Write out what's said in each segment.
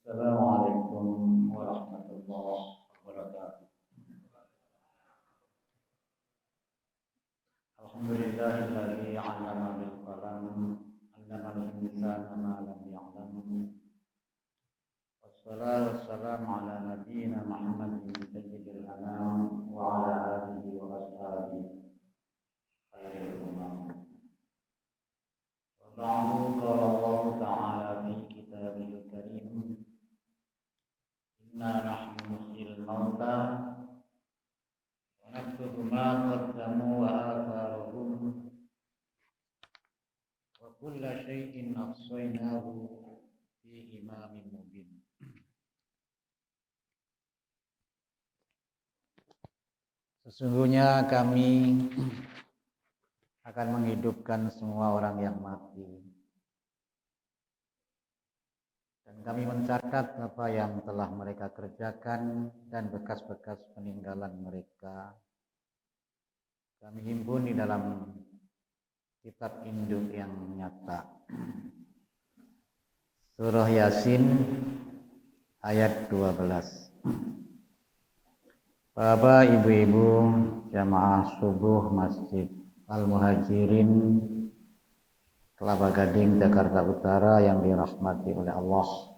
Assalamualaikum warahmatullahi wabarakatuh. Alhamdulillahilladzi 'allama bil qalam, 'allamal insana ma lam ya'lam. Wassalatu wassalamu ala nabiyyina Muhammadin sayyidil anam wa ala alihi wa ashabihi khairil umam. Wa ba'du qala Allah ta'ala fi kitabihil karim. Inna nahnu nuhyil mauta wa naktubu ma qaddamu wa atharahum wa kulla shay'in ahsaynahu fi imamin mubin. Sesungguhnya kami akan menghidupkan semua orang yang mati. Dan kami mencatat apa yang telah mereka kerjakan dan bekas-bekas peninggalan mereka. Kami himpun di dalam kitab induk yang nyata. Surah Yasin ayat 12. Bapak, ibu-ibu, jamaah subuh Masjid Al-Muhajirin Kelapa Gading, Jakarta Utara yang dirahmati oleh Allah.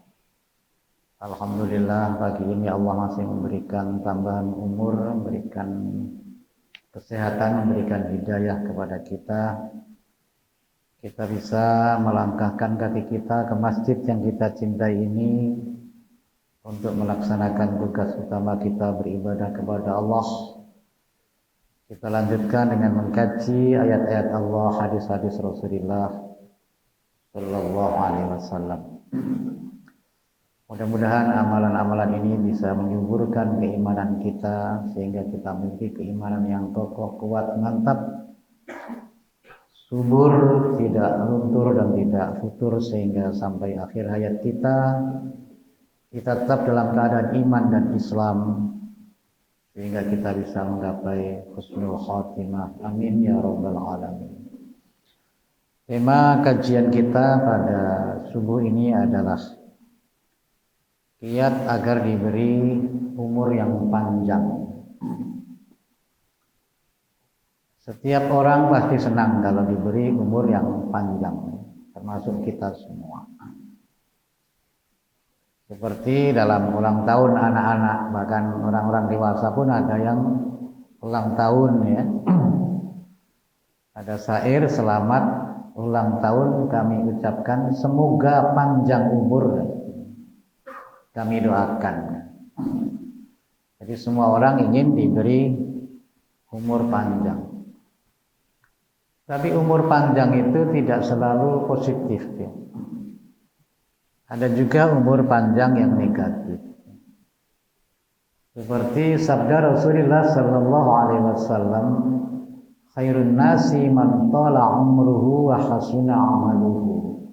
Alhamdulillah pagi ini Allah masih memberikan tambahan umur, memberikan kesehatan, memberikan hidayah kepada kita. Kita bisa melangkahkan kaki kita ke masjid yang kita cintai ini untuk melaksanakan tugas utama kita beribadah kepada Allah. Kita lanjutkan dengan mengkaji ayat-ayat Allah, hadis-hadis Rasulullah Sallallahu Alaihi Wasallam. Mudah-mudahan amalan-amalan ini bisa menyuburkan keimanan kita sehingga kita memiliki keimanan yang kokoh, kuat, mantap, subur, tidak luntur dan tidak futur, sehingga sampai akhir hayat kita tetap dalam keadaan iman dan Islam, sehingga kita bisa menggapai husnul khatimah. Amin ya rabbal alamin. Tema kajian kita pada subuh ini adalah kiat agar diberi umur yang panjang. Setiap orang pasti senang kalau diberi umur yang panjang, termasuk kita semua. Seperti dalam ulang tahun anak-anak, bahkan orang-orang dewasa pun ada yang ulang tahun ya. Ada syair, selamat ulang tahun kami ucapkan, semoga panjang umur kami doakan. Jadi semua orang ingin diberi umur panjang. Tapi umur panjang itu tidak selalu positif ya. Ada juga umur panjang yang negatif. Seperti sabda Rasulullah Sallallahu Alaihi Wasallam, khairun nasi man tala umruhu wa hasuna amaluhu,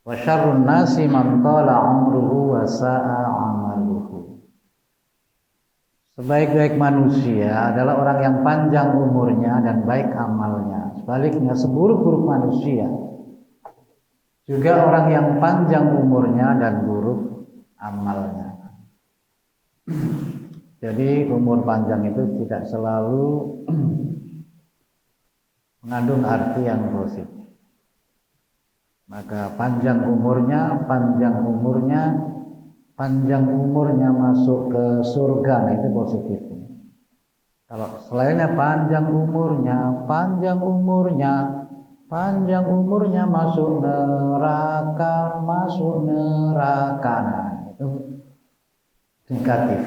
wa syarrun nasi man tala umruhu wa sa'a amaluhu. Sebaik-baik manusia adalah orang yang panjang umurnya dan baik amalnya. Sebaliknya, seburuk-buruk manusia juga orang yang panjang umurnya dan buruk amalnya. Jadi umur panjang itu tidak selalu mengandung arti yang positif. Maka panjang umurnya masuk ke surga, nah itu positif. Kalau selainnya panjang umurnya masuk neraka, nah itu negatif.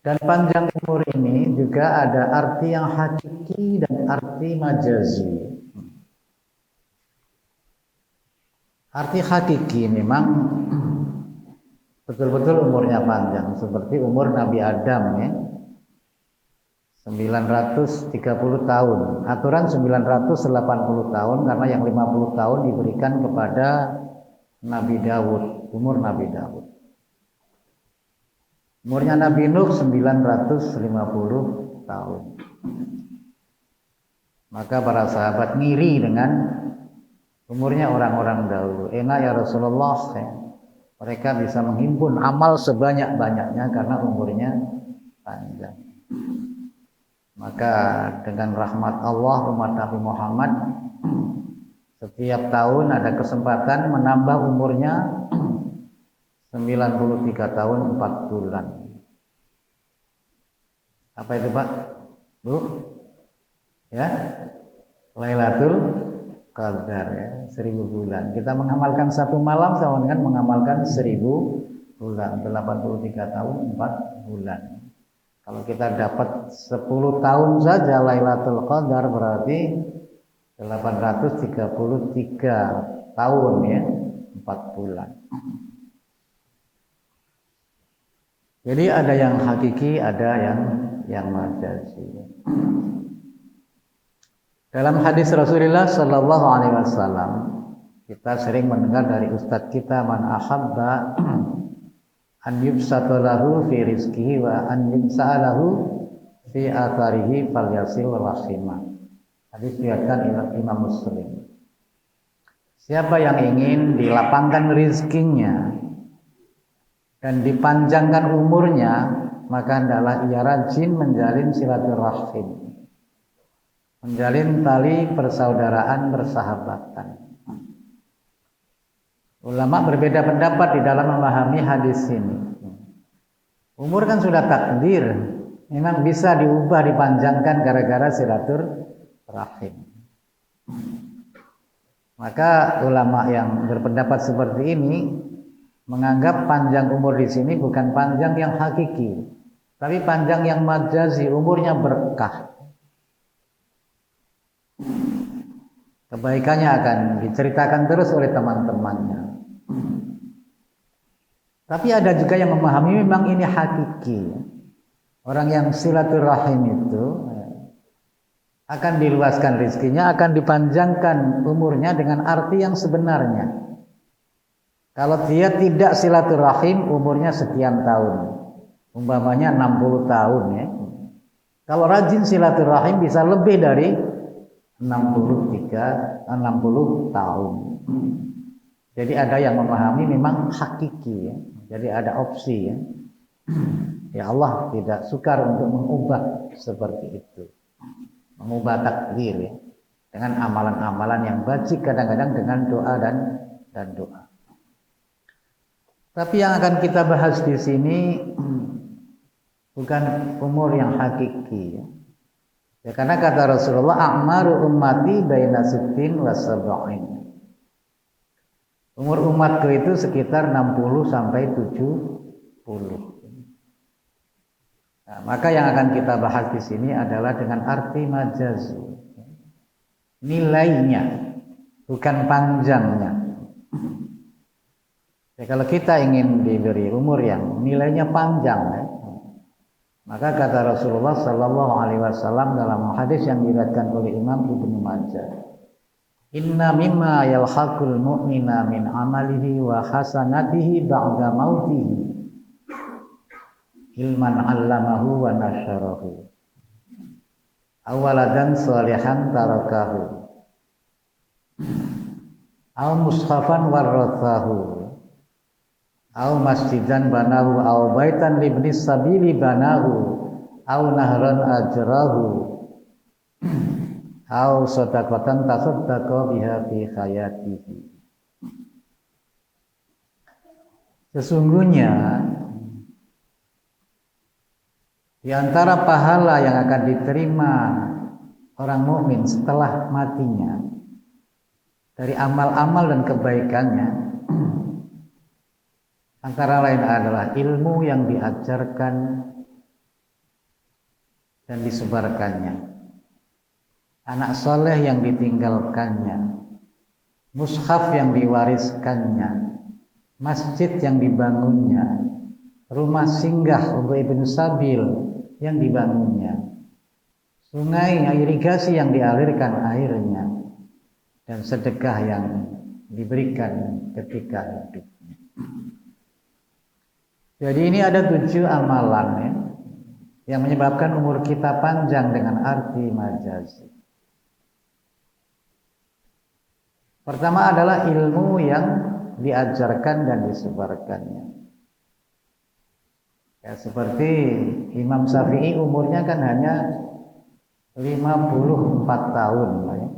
Dan panjang umur ini juga ada arti yang hakiki dan arti majazi. Arti hakiki memang betul-betul umurnya panjang, seperti umur Nabi Adam ya. 930 tahun. Aturan 980 tahun karena yang 50 tahun diberikan kepada Nabi Daud, umur Nabi Daud. Umurnya Nabi Nuh 950 tahun. Maka para sahabat ngiri dengan umurnya orang-orang dahulu. Enak ya Rasulullah, mereka bisa menghimpun amal sebanyak-banyaknya karena umurnya panjang. Maka dengan rahmat Allah, umat Nabi Muhammad setiap tahun ada kesempatan menambah umurnya 93 tahun 4 bulan. Apa itu Pak? Bu? Ya? Lailatul Qadar ya, 1000 bulan. Kita mengamalkan satu malam sama dengan mengamalkan 1000 bulan, 83 tahun 4 bulan. Kalau kita dapat 10 tahun saja Lailatul Qadar berarti 833 tahun ya, 4 bulan. Jadi ada yang hakiki, ada yang majazi. Dalam hadis Rasulullah Sallallahu Alaihi Wasallam kita sering mendengar dari ustadz kita, man ahabba an yubsata lahu fi rizqihi wa an yumsa'alahu fi atharihi falyasil rahimah. Hadis diriwayatkan Imam Muslim. Siapa yang ingin dilapangkan rizkinya dan dipanjangkan umurnya, maka hendaklah ia rajin menjalin silaturahim, menjalin tali persaudaraan bersahabatan. Ulama berbeda pendapat di dalam memahami hadis ini. Umur kan sudah takdir, memang bisa diubah, dipanjangkan gara-gara silaturahim. Maka ulama yang berpendapat seperti ini menganggap panjang umur di sini bukan panjang yang hakiki, tapi panjang yang majazi, umurnya berkah. Kebaikannya akan diceritakan terus oleh teman-temannya. Tapi ada juga yang memahami memang ini hakiki. Orang yang silaturahim itu akan diluaskan rezekinya, akan dipanjangkan umurnya dengan arti yang sebenarnya. Kalau dia tidak silaturahim, umurnya sekian tahun. Umpamanya 60 tahun ya. Kalau rajin silaturahim bisa lebih dari 60 tahun. Jadi ada yang memahami memang hakiki ya. Jadi ada opsi ya. Ya Allah tidak sukar untuk mengubah seperti itu. Mengubah takdir ya. Dengan amalan-amalan yang bajik, kadang-kadang dengan doa dan doa. Tapi yang akan kita bahas di sini bukan umur yang hakiki ya. Ya, karena kata Rasulullah, a'maru ummati baina sittin wa sab'in. Umur umatku itu sekitar 60 sampai 70. Nah, maka yang akan kita bahas di sini adalah dengan arti majazi. Nilainya, bukan panjangnya. Ya, kalau kita ingin diberi umur yang nilainya panjang ya, maka kata Rasulullah Sallallahu Alaihi Wasallam dalam hadis yang diriwayatkan oleh Imam Ibnu Majah, inna mimma yalhaqul mu'mina min amalihi wa hasanatihi ba'da mautihi ilman 'allamahu wa nasyarahu awaladan salihan tarakahu aw mushafan warathahu au masjidan banahu au baitan libni sabili banahu au nahran ajrahu au sadaqatan tasaddaqa biha fi hayatihi. Sesungguhnya di antara pahala yang akan diterima orang mukmin setelah matinya dari amal-amal dan kebaikannya, antara lain adalah ilmu yang diajarkan dan disebarkannya, anak soleh yang ditinggalkannya, mushaf yang diwariskannya, masjid yang dibangunnya, rumah singgah untuk ibnu sabil yang dibangunnya, sungai irigasi yang dialirkan airnya, dan sedekah yang diberikan ketika hidup. Jadi ini ada 7 amalan ya, yang menyebabkan umur kita panjang dengan arti majazi. Pertama adalah ilmu yang diajarkan dan disebarkannya. Ya, seperti Imam Syafi'i umurnya kan hanya 54 tahun lah ya.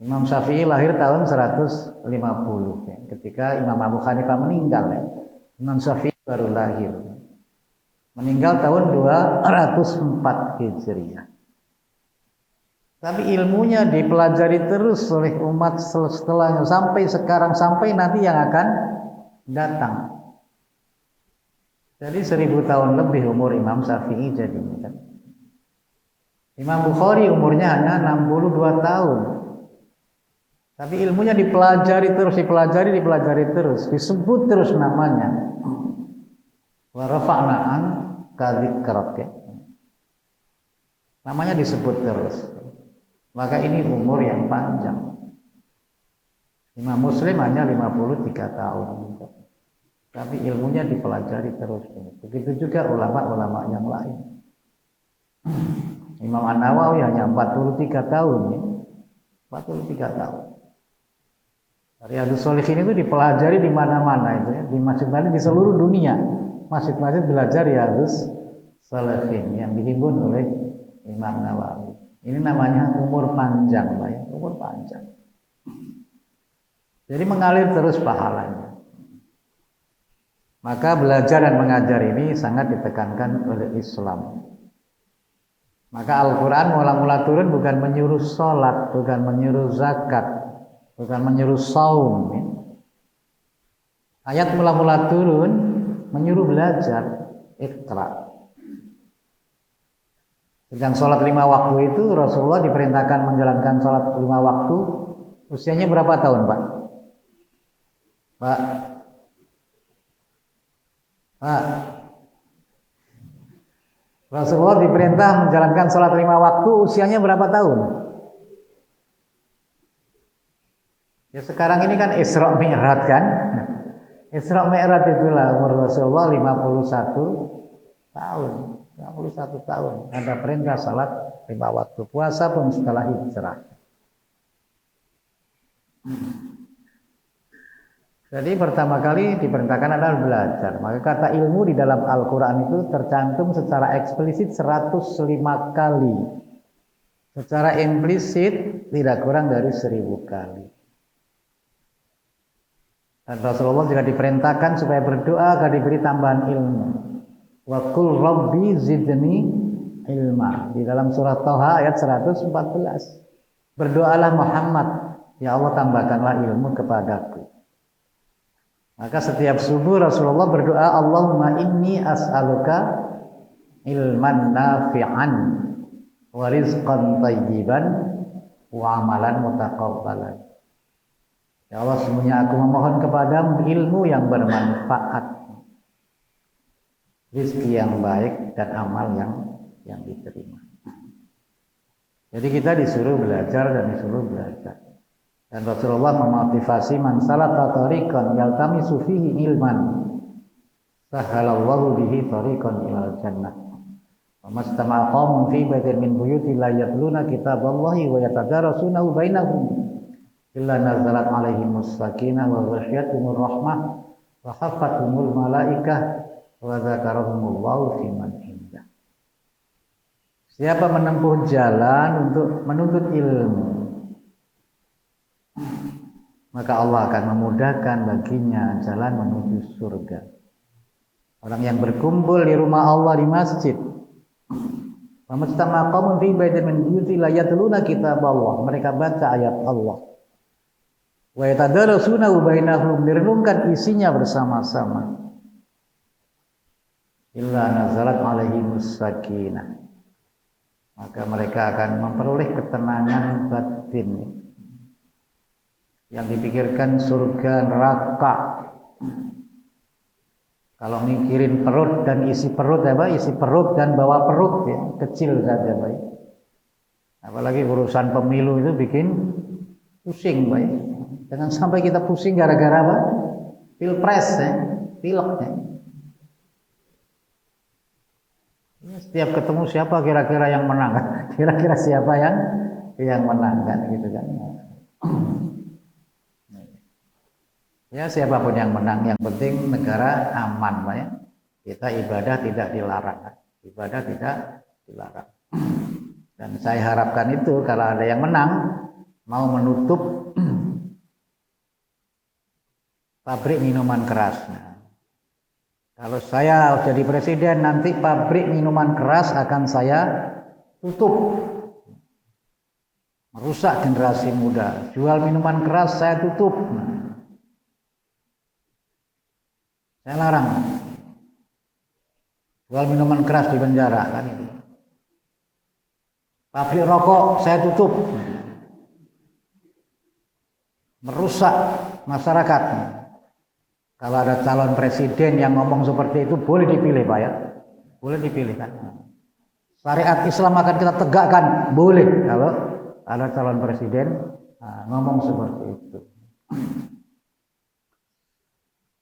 Imam Syafi'i lahir tahun 150 ya. Ketika Imam Abu Hanifah meninggal ya. Imam Syafi'i baru lahir. Meninggal tahun 204 Hijriah. Tapi ilmunya dipelajari terus oleh umat setelahnya sampai sekarang, sampai nanti yang akan datang. Jadi 1000 tahun lebih umur Imam Syafi'i jadinya kan. Imam Bukhari umurnya hanya 62 tahun. Tapi ilmunya dipelajari terus, disebut terus namanya. Wa rafa'na'an kadzikrak ya. Namanya disebut terus. Maka ini umur yang panjang. Imam Muslim hanya 53 tahun. Tapi ilmunya dipelajari terus. Begitu juga ulama-ulama yang lain. Imam An-Nawawi hanya 43 tahun ya. 43 tahun. Riyadhus Shalihin itu dipelajari di mana-mana itu ya, di masjid-masjid di seluruh dunia. Masjid-masjid belajar Riyadhus Shalihin yang dihimpun oleh Imam Nawawi. Ini namanya umur panjang, Pak ya, umur panjang. Jadi mengalir terus pahalanya. Maka belajar dan mengajar ini sangat ditekankan oleh Islam. Maka Al-Quran mula-mula turun bukan menyuruh sholat, bukan menyuruh zakat, bukan menyuruh saum. Ya. Ayat mula-mula turun menyuruh belajar, iqra. Sedang sholat 5 waktu itu Rasulullah diperintahkan menjalankan sholat 5 waktu. Usianya berapa tahun, Pak? Pak? Rasulullah diperintah menjalankan sholat 5 waktu, usianya berapa tahun? Ya sekarang ini kan Isra Mi'raj kan? Isra Mi'raj itulah umur Rasulullah 51 tahun. 51 tahun. Ada perintah sholat 5 waktu. Puasa pun setelah hijrah. Jadi pertama kali diperintahkan adalah belajar. Maka kata ilmu di dalam Al-Quran itu tercantum secara eksplisit 105 kali. Secara implisit tidak kurang dari 1000 kali. Dan Rasulullah juga diperintahkan supaya berdoa agar diberi tambahan ilmu. Wa qul rabbi zidni ilma. Di dalam surah Thaha ayat 114. Berdoalah Muhammad, ya Allah tambahkanlah ilmu kepadaku. Maka setiap subuh Rasulullah berdoa, Allahumma inni as'aluka ilman nafi'an wa rizqan thayyiban wa amalan mutaqabbalan. Ya Allah, semuanya aku memohon kepadamu ilmu yang bermanfaat, rezeki yang baik dan amal yang diterima. Jadi kita disuruh belajar dan disuruh belajar. Dan Rasulullah memotivasi man salaka tariqan yaltamisu fihi ilman sahalallahu bihi tariqan ilal jannah. Wa mastama'a qaumun fi baitin min buyuti la yatluna kitaballahi wa yatadarasunahu bainahum illa nazalat alaihimus sakinah wa ghasyiyatuhumur rahmah wa hafathumul malaikah wa dzakarahumullahu fi man indah. Siapa menempuh jalan untuk menuntut ilmu, maka Allah akan memudahkan baginya jalan menuju surga. Orang yang berkumpul di rumah Allah di masjid, famastama qaumun fi baitin min buyuti la yatluna kitaballah, mereka baca ayat Allah. Wa yatadarasuna bainahum, direnungkan isinya bersama-sama. Illa nazalat alaihimus sakinah, maka mereka akan memperoleh ketenangan batin. Yang dipikirkan surga neraka. Kalau mikirin perut dan isi perut ya Pak, isi perut dan bawa perut ya, kecil saja Pak. Apalagi urusan pemilu itu bikin pusing Pak. Jangan sampai kita pusing gara-gara apa? Pilpres ya, pilek ya. Setiap ketemu siapa kira-kira yang menang? Kira-kira siapa yang menang kan gitu kan. Ya siapapun yang menang, yang penting negara aman, Pak ya. Kita ibadah tidak dilarang, ibadah tidak dilarang. Dan saya harapkan itu kalau ada yang menang mau menutup pabrik minuman keras. Nah, kalau saya jadi presiden nanti pabrik minuman keras akan saya tutup. Merusak generasi muda. Jual minuman keras saya tutup. Nah, saya larang. Jual minuman keras di penjara kan itu. Pabrik rokok saya tutup. Merusak masyarakat. Kalau ada calon presiden yang ngomong seperti itu boleh dipilih, Pak ya. Boleh dipilih kan. Syariat Islam akan kita tegakkan, boleh kalau ada calon presiden ngomong seperti itu.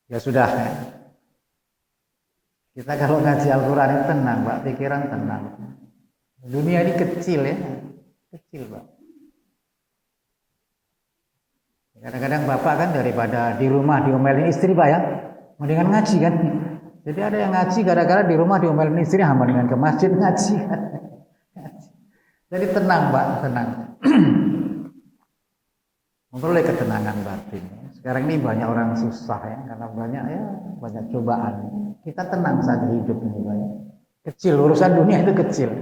Ya sudah. Kita kalau ngaji Al-Quran itu tenang, Pak, pikiran tenang. Dunia ini kecil ya, kecil, Pak. Kadang-kadang bapak kan daripada di rumah diomelin istri, Pak ya, mendingan ngaji kan. Jadi ada yang ngaji gara-gara di rumah diomelin istri, mendingan ke masjid ngaji kan. Jadi tenang, Pak, tenang. Memperoleh ketenangan batin. Sekarang ini banyak orang susah ya, karena banyak cobaan. Kita tenang saja hidup ini, Pak. Kecil, urusan dunia itu kecil.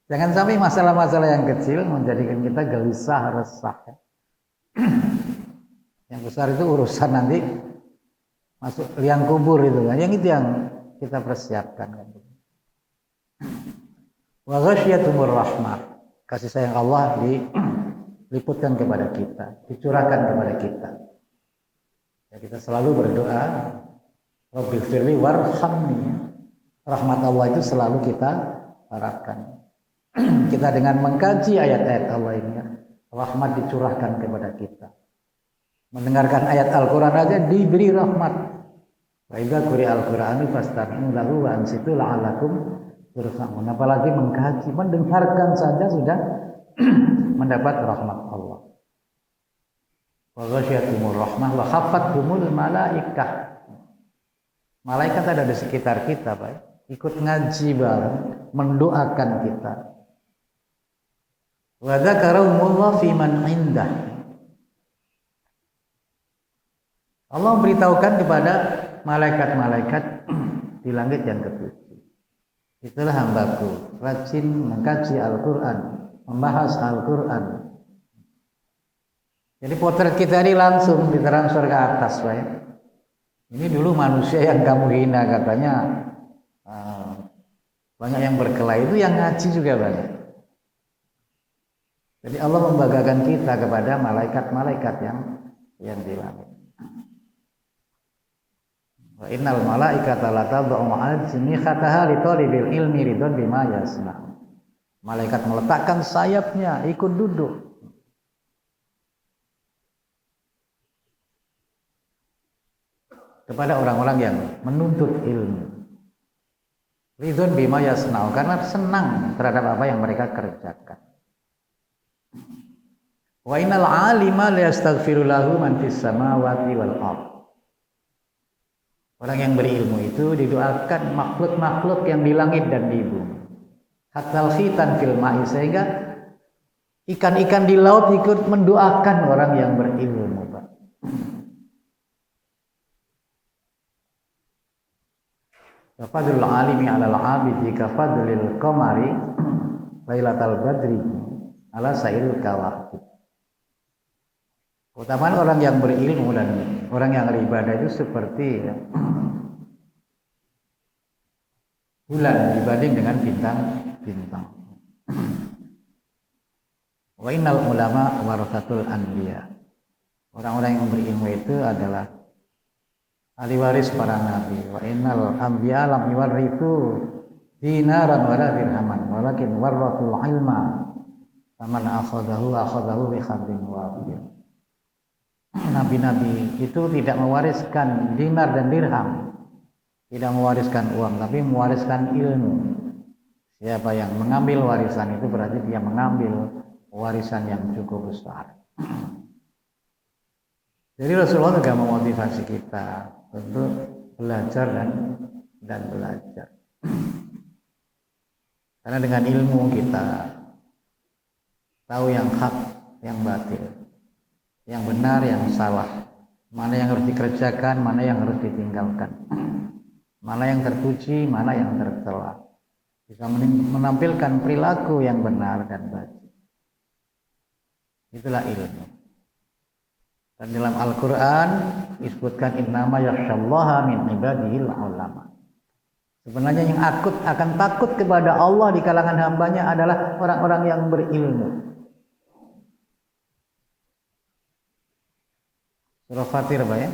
Jangan sampai masalah-masalah yang kecil menjadikan kita gelisah, resah. Ya. Yang besar itu urusan nanti masuk liang kubur itu kan. Yang itu yang kita persiapkan kan. Wa ghasyiyatumur rahmah. Kasih sayang Allah diliputkan kepada kita, dicurahkan kepada kita. Ya, kita selalu berdoa, Rabbighfirli warhamni. Rahmat Allah itu selalu kita harapkan. Kita dengan mengkaji ayat-ayat Allah ini, rahmat dicurahkan kepada kita. Mendengarkan ayat Al-Quran aja diberi rahmat. Wa idza quri'a al-Qur'anu fastami'u lahu wa ansitu la'allakum turhamun. Apalagi mengkaji, mendengarkan saja sudah mendapat rahmat Allah. Wa ghasyiyatumur rahmah wa khafathumul malaikah. Malaikat ada di sekitar kita, Pak. Ikut ngaji bareng, mendoakan kita. Wa dzakarahumullah fi man indah. Allah memberitahukan kepada malaikat-malaikat di langit yang ketujuh. Itulah hambaku, rajin mengkaji Al-Quran, membahas Al-Quran. Jadi potret kita ini langsung ditransfer ke atas, Pak. Ini dulu manusia yang kamu hina katanya, banyak yang berkelahi, itu yang ngaji juga banyak. Jadi Allah membanggakan kita kepada malaikat-malaikat yang di langit. Wa innal malaikata la tad'u ajnihataha li talibil ilmi ridwan bima yasna. Malaikat meletakkan sayapnya ikut duduk kepada orang-orang yang menuntut ilmu. Ridwan bima yasna, karena senang terhadap apa yang mereka kerjakan. Wa innal alima la yastaghfiru lahu man fis samawati wal ardh. Orang yang berilmu itu didoakan makhluk-makhluk yang di langit dan di bumi. Hatal khitan fil ma'i, sehingga ikan-ikan di laut ikut mendoakan orang yang berilmu, Pak. Fadlul alimi 'alal 'abidi ka fadlil qamari lailatal badri 'ala sairil kawakib. Keutamaan orang yang berilmu dan orang yang beribadah itu seperti bulan dibanding dengan bintang-bintang. Wa innal ulama warasatul anbiya. Orang-orang yang berilmu itu adalah ahli waris para nabi. Wa innal anbiya lam yuwarrithu dinaran wala dirhaman, walakin warathul ilma. Faman akhadahu bi khadin wafir. Nabi-nabi itu tidak mewariskan dinar dan dirham, tidak mewariskan uang, tapi mewariskan ilmu. Siapa yang mengambil warisan itu berarti dia mengambil warisan yang cukup besar. Jadi Rasulullah juga memotivasi kita untuk belajar dan belajar. Karena dengan ilmu kita tahu yang hak, yang batil, yang benar, yang salah, mana yang harus dikerjakan, mana yang harus ditinggalkan, mana yang terpuji, mana yang tercela. Bisa menampilkan perilaku yang benar dan baik. Itulah ilmu. Dan dalam Al-Quran disebutkan innama yakhsyallaha min ibadihil ulama. Sebenarnya yang akan takut kepada Allah di kalangan hambanya adalah orang-orang yang berilmu. Surah Fatir apa ya?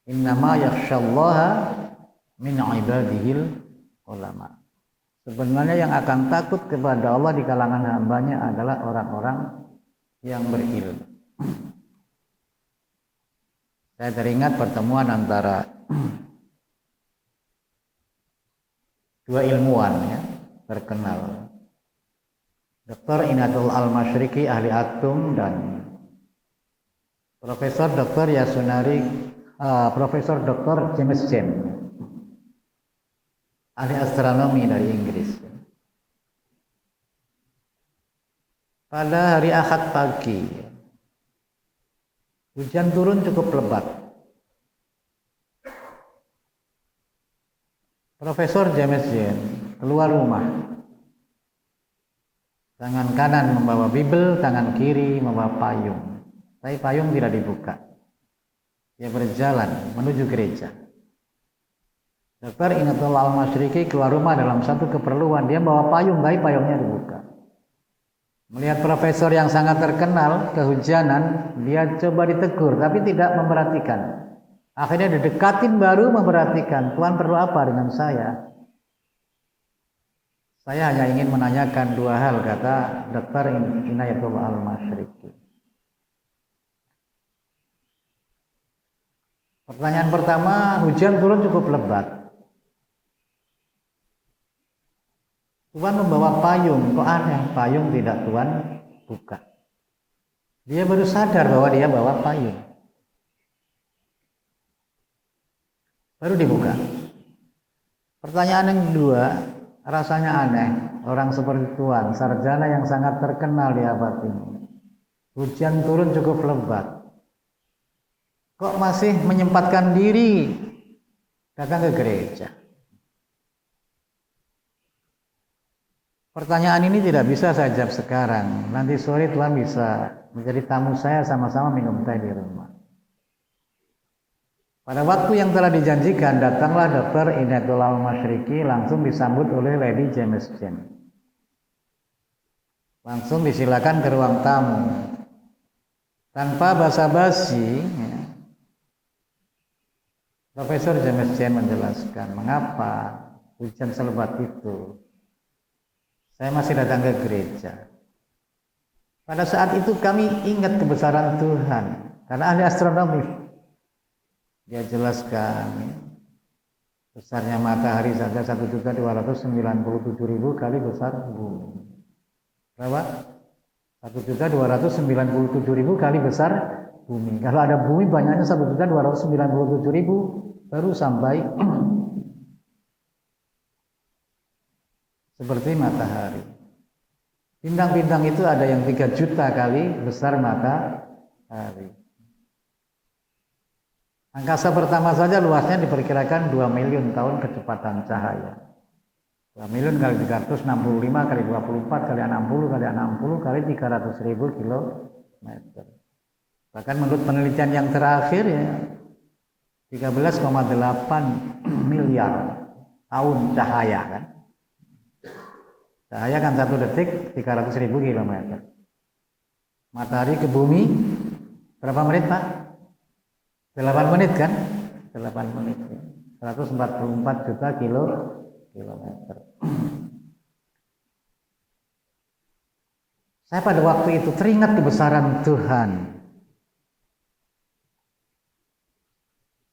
Innama yakhsyallaha min ibadihil ulama. Sebenarnya yang akan takut kepada Allah di kalangan hambanya adalah orang-orang yang berilmu. Saya teringat pertemuan antara dua ilmuwan ya, terkenal, Dr. Inatul Al-Masyriqi ahli atom dan Profesor Dr. Yasunari, Profesor Dr. James James ahli astronomi dari Inggris. Pada hari Ahad pagi, hujan turun cukup lebat. Profesor James James keluar rumah. Tangan kanan membawa Bible, tangan kiri membawa payung. Tapi payung tidak dibuka. Dia berjalan menuju gereja. Dr. Inatul Al-Masyriqi keluar rumah dalam satu keperluan. Dia bawa payung, tapi payungnya dibuka. Melihat profesor yang sangat terkenal kehujanan, dia coba ditegur, tapi tidak memperhatikan. Akhirnya didekatin baru memperhatikan. Tuhan perlu apa dengan saya? Saya hanya ingin menanyakan dua hal, kata Dr. Inatul Al-Masyriqi. Pertanyaan pertama, hujan turun cukup lebat. Tuhan membawa payung, kok aneh, payung tidak Tuhan buka. Dia baru sadar bahwa dia bawa payung. Baru dibuka. Pertanyaan yang kedua, rasanya aneh. Orang seperti Tuhan, sarjana yang sangat terkenal di abad ini. Hujan turun cukup lebat. Kok masih menyempatkan diri datang ke gereja? Pertanyaan ini tidak bisa saya jawab sekarang. Nanti sore Tuhan bisa menjadi tamu saya, sama-sama minum teh di rumah. Pada waktu yang telah dijanjikan, datanglah Dr. Inatul Al-Masyriqi, langsung disambut oleh Lady James James. Langsung disilakan ke ruang tamu. Tanpa basa-basi, ya, Profesor James James menjelaskan mengapa hujan selebat itu. Saya masih datang ke gereja. Pada saat itu kami ingat kebesaran Tuhan. Karena ahli astronomi. Dia jelaskan besarnya matahari saja 1.297.000 kali besar bumi. Berapa? 1.297.000 kali besar bumi. Kalau ada bumi banyaknya 1.297.000 baru sampai seperti matahari. Bintang-bintang itu ada yang 3 juta kali besar matahari. Angkasa pertama saja luasnya diperkirakan 2 miliar tahun kecepatan cahaya. 2 miliar kali 365 kali 24 kali 60 kali 60 kali 300.000 kilometer. Bahkan menurut penelitian yang terakhir ya 13,8 miliar tahun cahaya kan. Cahaya kan 1 detik 300.000 kilometer. Matahari ke bumi berapa menit Pak? 8 menit kan? 8 menit ya. 144 juta kilometer. Saya pada waktu itu teringat kebesaran Tuhan.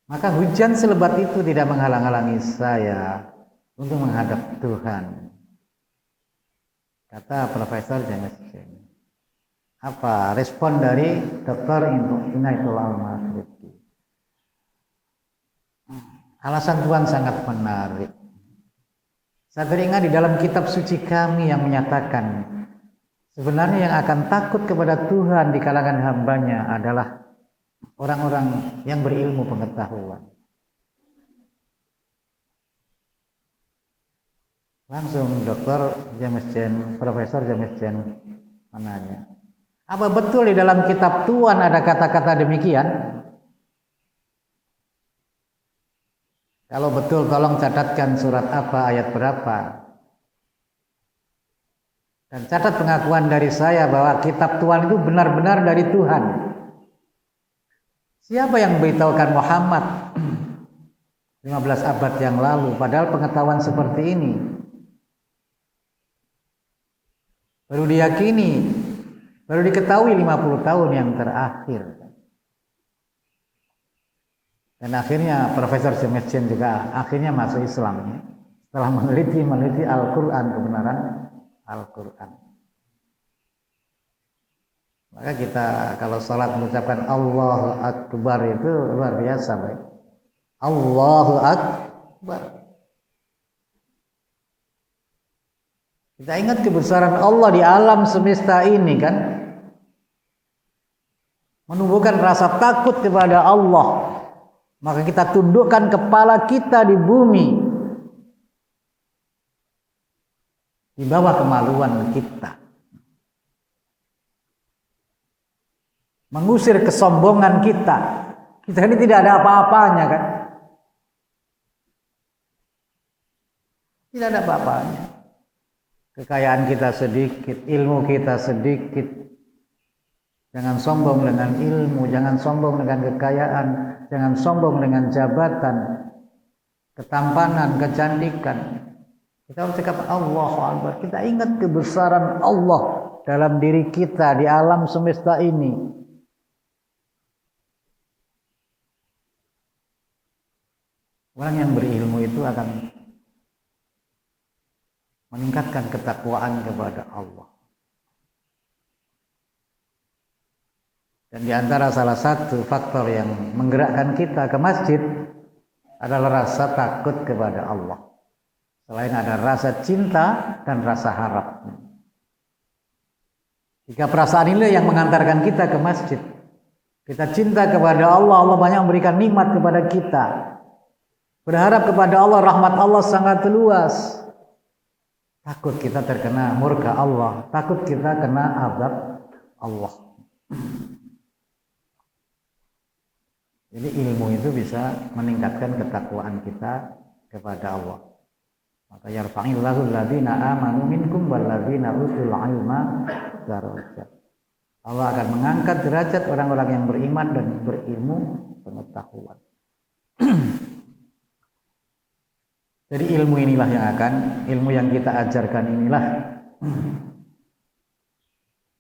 Maka hujan selebat itu tidak menghalang-halangi saya untuk menghadap Tuhan. Kata Profesor James James. respon dari Dr. Inaitullah Al-Maghribi. Alasan Tuhan sangat menarik. Saya teringat di dalam kitab suci kami yang menyatakan sebenarnya yang akan takut kepada Tuhan di kalangan hambanya adalah orang-orang yang berilmu pengetahuan. Langsung Profesor James Chen menanya, apa betul di dalam kitab Tuhan ada kata-kata demikian? Kalau betul tolong catatkan surat apa, ayat berapa. Dan catat pengakuan dari saya bahwa kitab Tuhan itu benar-benar dari Tuhan. Siapa yang memberitahukan Muhammad 15 abad yang lalu padahal pengetahuan seperti ini baru diyakini, baru diketahui 50 tahun yang terakhir. Dan akhirnya Profesor James Chen juga akhirnya masuk Islam setelah meneliti Al-Quran, kebenaran Al-Quran. Maka kita kalau sholat mengucapkan Allahu Akbar itu luar biasa, baik. Allahu Akbar. Kita ingat kebesaran Allah di alam semesta ini kan, menumbuhkan rasa takut kepada Allah. Maka kita tundukkan kepala kita di bumi, di bawah kemaluan kita, mengusir kesombongan kita. Kita ini tidak ada apa-apanya kan, tidak ada apa-apanya. Kekayaan kita sedikit, ilmu kita sedikit. Jangan sombong dengan ilmu, jangan sombong dengan kekayaan, jangan sombong dengan jabatan, ketampanan, kecantikan. Kita harus cakap Allahu Akbar. Kita ingat kebesaran Allah dalam diri kita di alam semesta ini. Orang yang berilmu itu akan meningkatkan ketakwaan kepada Allah. Dan di antara salah satu faktor yang menggerakkan kita ke masjid adalah rasa takut kepada Allah. Selain ada rasa cinta dan rasa harap. Jika perasaan ini yang mengantarkan kita ke masjid. Kita cinta kepada Allah, Allah banyak memberikan nikmat kepada kita. Berharap kepada Allah, rahmat Allah sangat luas. Takut kita terkena murka Allah, takut kita kena azab Allah. Jadi ilmu itu bisa meningkatkan ketakwaan kita kepada Allah. Maka yarfa'illahu alladziina aamanu minkum walladziina utul 'ilma darajat. Allah akan mengangkat derajat orang-orang yang beriman dan berilmu pengetahuan. Jadi ilmu inilah ilmu yang kita ajarkan inilah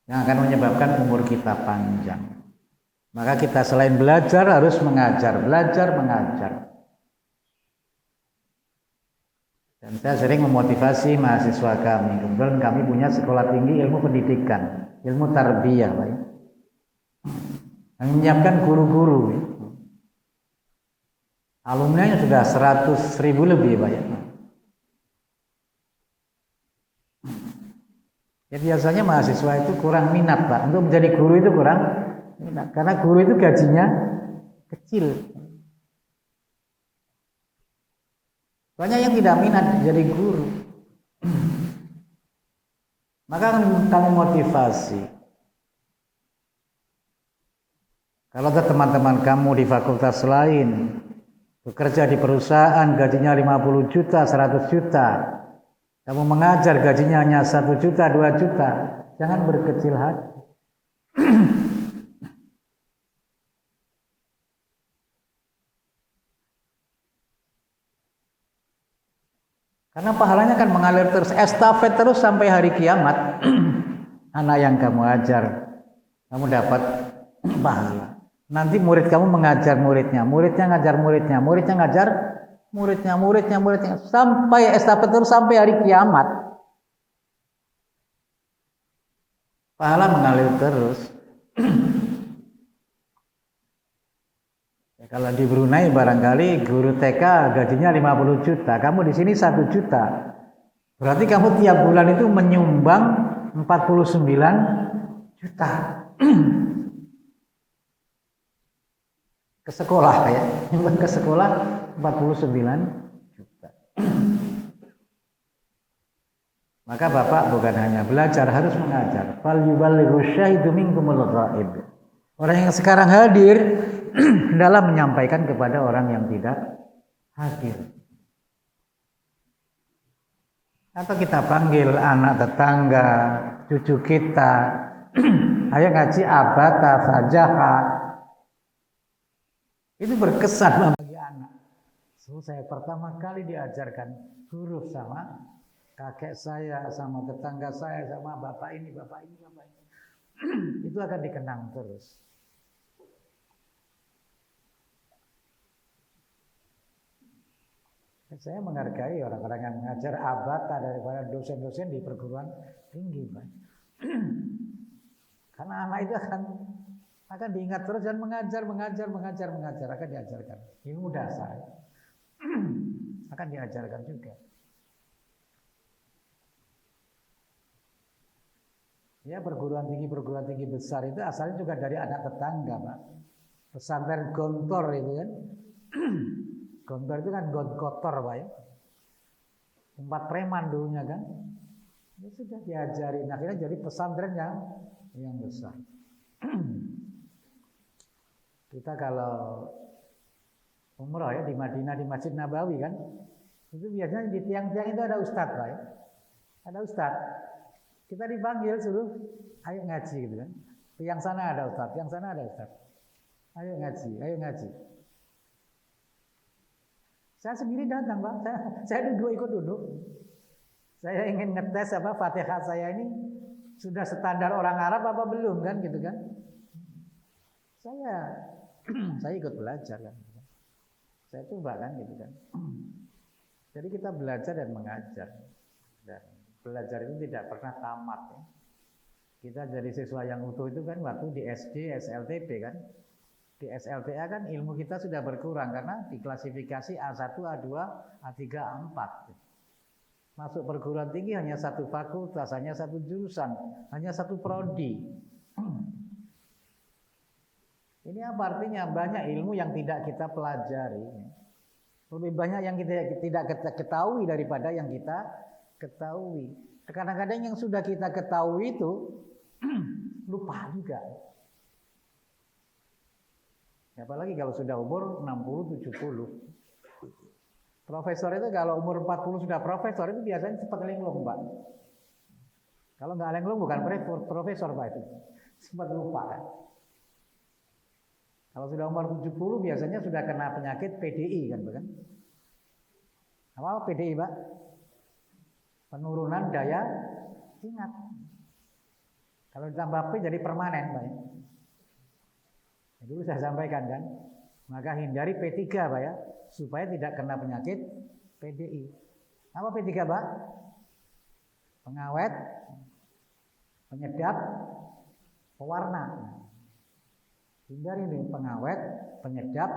yang akan menyebabkan umur kita panjang. Maka kita selain belajar harus mengajar, belajar mengajar. Dan saya sering memotivasi mahasiswa kami. Kebetulan kami punya sekolah tinggi ilmu pendidikan, ilmu tarbiyah, Pak. Kami menyiapkan guru-guru. Alumni sudah 100.000 lebih, Pak. Ya biasanya mahasiswa itu kurang minat, Pak. Untuk menjadi guru itu kurang minat, karena guru itu gajinya kecil. Banyak yang tidak minat jadi guru. Maka kami motivasi. Kalau ada teman-teman kamu di fakultas lain bekerja di perusahaan gajinya 50 juta, 100 juta, kamu mengajar gajinya hanya 1 juta, 2 juta, jangan berkecil hati. Karena pahalanya akan mengalir terus, estafet terus sampai hari kiamat. Anak yang kamu ajar, kamu dapat pahala. Nanti murid kamu mengajar muridnya, muridnya ngajar muridnya, muridnya ngajar muridnya, sampai estafet terus sampai hari kiamat. pahala mengalir terus. Ya, kalau di Brunei barangkali guru TK gajinya 50 juta, kamu di sini 1 juta. Berarti kamu tiap bulan itu menyumbang 49 juta. Ke sekolah ya, nyumbang ke sekolah 49 juta. Maka Bapak bukan hanya belajar, harus mengajar. Fal yuballighu syahidu minkumul ghaib. Orang yang sekarang hadir dalam menyampaikan kepada orang yang tidak hadir. Atau kita panggil anak tetangga, cucu kita, ayo ngaji abata fajaha. Itu berkesan bagi anak. So, saya pertama kali diajarkan huruf sama kakek saya, sama tetangga saya, sama bapak ini, bapak ini, bapak ini. Itu akan dikenang terus. Saya menghargai orang-orang yang mengajar abata daripada dosen-dosen di perguruan tinggi, Pak. Karena anak itu akan diingat terus dan mengajar akan diajarkan ilmu dasar. Akan diajarkan juga. Ya, perguruan tinggi besar itu asalnya juga dari anak tetangga, Pak. Pesantren Gontor itu kan. Gontor itu kan gon kotor, Pak ya. Tempat preman dulunya kan. Ya sudah diajarin, akhirnya jadi pesantren yang besar. Kita kalau umroh ya di Madinah, di Masjid Nabawi kan, itu biasanya di tiang-tiang itu ada ustadz, Pak ya. Ada ustadz. Kita dipanggil suruh, ayo ngaji gitu kan. Yang sana ada ustadz, yang sana ada ustadz. Ayo ngaji, ayo ngaji. Saya sendiri datang, Pak. Saya ikut duduk. Saya ingin ngetes Fatihah saya ini sudah standar orang Arab apa belum kan gitu kan. Saya ikut belajar kan. Saya coba kan gitu kan. Jadi kita belajar dan mengajar. Dan belajar itu tidak pernah tamat ya. Kita jadi siswa yang utuh itu kan waktu di SD, SLTP kan. Di SLTA kan ilmu kita sudah berkurang karena diklasifikasi A1, A2, A3, A4. Masuk perguruan tinggi hanya satu fakultas, hanya satu jurusan, hanya satu prodi. Ini apa artinya? Banyak ilmu yang tidak kita pelajari. Lebih banyak yang kita tidak ketahui daripada yang kita ketahui. Kadang-kadang yang sudah kita ketahui itu lupa juga. Apalagi kalau sudah umur 60, 70. Profesor itu kalau umur 40 sudah profesor itu biasanya cepat linglung, Pak. Kalau nggak linglung bukan profesor, Pak itu. Cepat lupa kan. Kalau sudah umur 70 biasanya sudah kena penyakit PDI kan, bukan? Apa PDI, Pak? Penurunan daya ingat. Kalau ditambah P jadi permanen, Pak. Dulu saya sampaikan kan, maka hindari P3 Pak ya, supaya tidak kena penyakit PDI. Apa P3 Pak? Pengawet, penyedap, pewarna. Hindari ini pengawet, penyedap,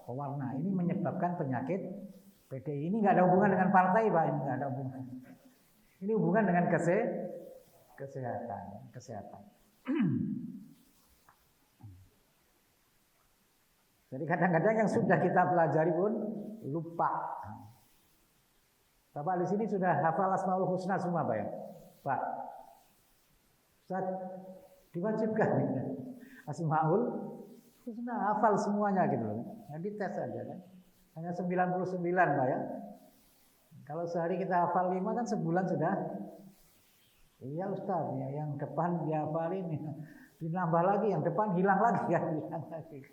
pewarna. Ini menyebabkan penyakit PDI. Ini nggak ada hubungan dengan partai Pak, ini nggak ada hubungan. Ini hubungan dengan kesehatan. Jadi kadang-kadang yang sudah kita pelajari pun lupa. Bapak di sini sudah hafal Asmaul Husna semua, Pak ya? Pak, Ustaz, diwajibkan Asmaul Husna hafal semuanya gitu loh. Jadi tes aja kan. Hanya 99, Pak ya. Kalau sehari kita hafal 5 kan sebulan sudah. Iya Ustaz, ya, yang depan dihafalin, dinambah lagi, yang depan hilang lagi kan, hilang lagi.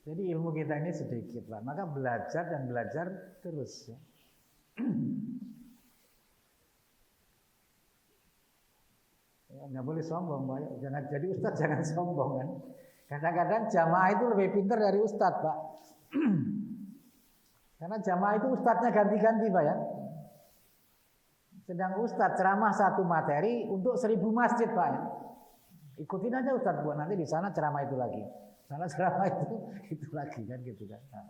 Jadi ilmu kita ini sedikit, Pak. Maka belajar dan belajar terus. Ya. Nggak boleh sombong, Pak. Jangan jadi ustadz, jangan sombong kan. Kadang-kadang jamaah itu lebih pintar dari ustadz, Pak. Karena jamaah itu ustadznya ganti-ganti, Pak ya. Sedang Ustadz ceramah satu materi untuk 1000 masjid Pak ya. Ikutin aja Ustadz buat nanti di sana ceramah itu lagi. Sana ceramah itu lagi kan gitu kan. Nah.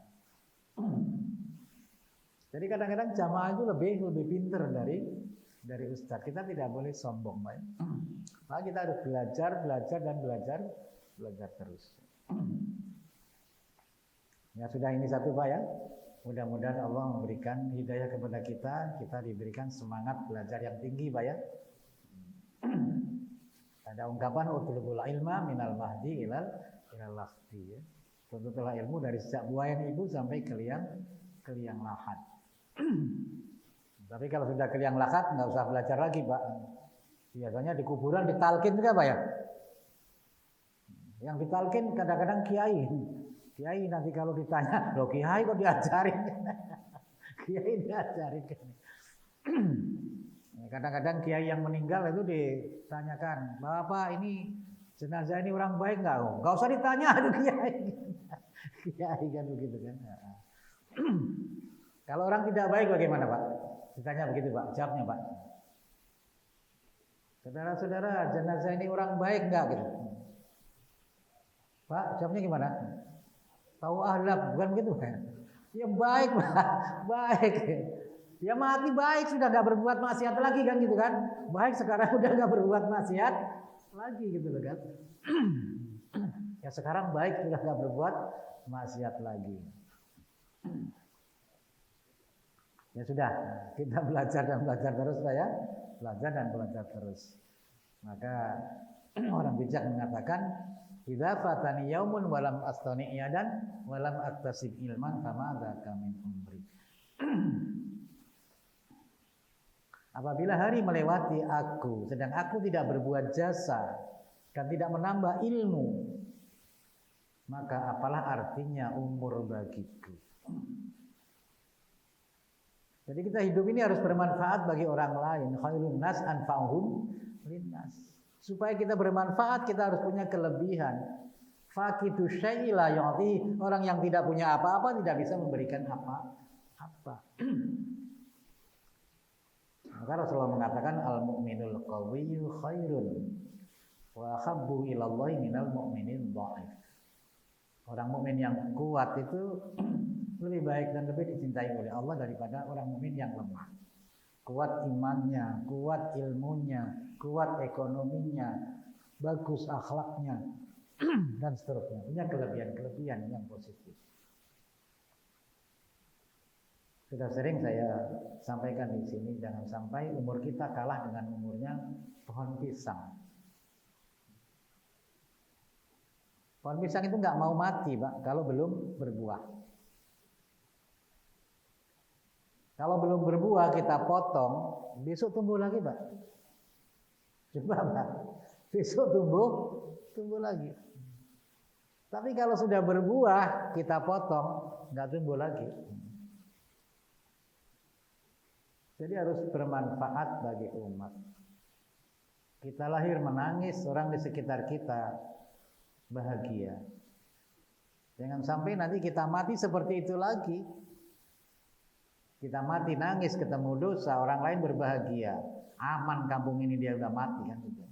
Jadi kadang-kadang jamaah itu lebih pinter dari Ustadz. Kita tidak boleh sombong Pak. Maka kita harus belajar terus. Ya sudah ini satu Pak ya. Mudah-mudahan Allah memberikan hidayah kepada kita diberikan semangat belajar yang tinggi Pak ya. Ada ungkapan utlubul ilma minal mahdi ilal lahdi ya. Tuntutlah ilmu dari sejak buayan ibu sampai ke liang lahat. Tapi kalau sudah ke liang lahat nggak usah belajar lagi Pak. Biasanya di kuburan ditalkin juga Pak ya. Yang ditalkin kadang-kadang kiai. Kiai nanti kalau ditanya, loh kiai kok diajarin? Kiai diajarin. Kadang-kadang kiai yang meninggal itu ditanyakan, Bapak ini jenazah ini orang baik nggak? Nggak usah ditanya, aduh kiai. Kiai kan begitu kan. Kalau orang tidak baik bagaimana Pak? Ditanya begitu Pak, jawabnya Pak. Saudara-saudara, jenazah ini orang baik nggak gitu? Pak, jawabnya gimana? Tahu ahlak bukan gitu kan? Ya baik Pak, baik. Ya mati baik sudah nggak berbuat maksiat lagi kan gitu kan? Baik sekarang udah nggak berbuat maksiat lagi gitu loh kan? Ya sekarang baik sudah nggak berbuat maksiat lagi. Ya sudah, kita belajar terus Pak ya, belajar dan belajar terus. Maka orang bijak mengatakan, idza fatani yaumun walam astani iyadan walam aktasib ilman kama dzaka min umri. Apabila hari melewati aku sedang aku tidak berbuat jasa dan tidak menambah ilmu, maka apalah artinya umur bagiku. Jadi kita hidup ini harus bermanfaat bagi orang lain. Khairun nas anfa'uhum linnas. Supaya kita bermanfaat, kita harus punya kelebihan. Faqidu syai'i la yu'ti. Orang yang tidak punya apa-apa tidak bisa memberikan apa-apa. Maka Rasulullah mengatakan al-mu'minul qawiyyu khairun wa habbu ilallahi minal mu'minin dha'if. Orang mukmin yang kuat itu lebih baik dan lebih dicintai oleh Allah daripada orang mukmin yang lemah. Kuat imannya, kuat ilmunya, kuat ekonominya, bagus akhlaknya, dan seterusnya. Punya kelebihan-kelebihan yang positif. Sudah sering saya sampaikan di sini, jangan sampai umur kita kalah dengan umurnya pohon pisang. Pohon pisang itu nggak mau mati, Pak, kalau belum berbuah. Kalau belum berbuah kita potong, besok tumbuh lagi Pak. Coba Pak, besok tumbuh lagi. Tapi kalau sudah berbuah kita potong, nggak tumbuh lagi. Jadi harus bermanfaat bagi umat. Kita lahir menangis, orang di sekitar kita bahagia. Jangan sampai nanti kita mati seperti itu lagi. Kita mati nangis ketemu dosa, orang lain berbahagia. Aman kampung ini dia udah mati kan gitu.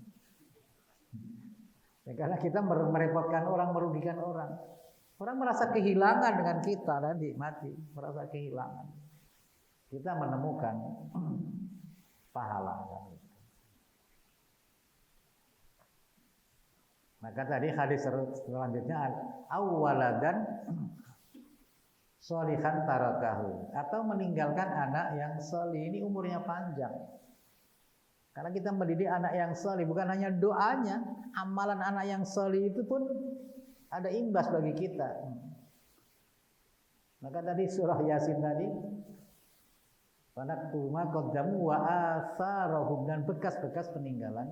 Ya, karena kita merepotkan orang, merugikan orang. Orang merasa kehilangan dengan kita nanti mati, merasa kehilangan. Kita menemukan pahala kan gitu. Maka tadi hadis selanjutnya awwaladan sholihan tarakahu, atau meninggalkan anak yang sholih. Ini umurnya panjang. Karena kita mendidik anak yang sholih, bukan hanya doanya, amalan anak yang sholih itu pun ada imbas bagi kita. Maka tadi surah Yasin tadi, fanaktubu ma qaddamu wa atharahum, dan bekas-bekas peninggalan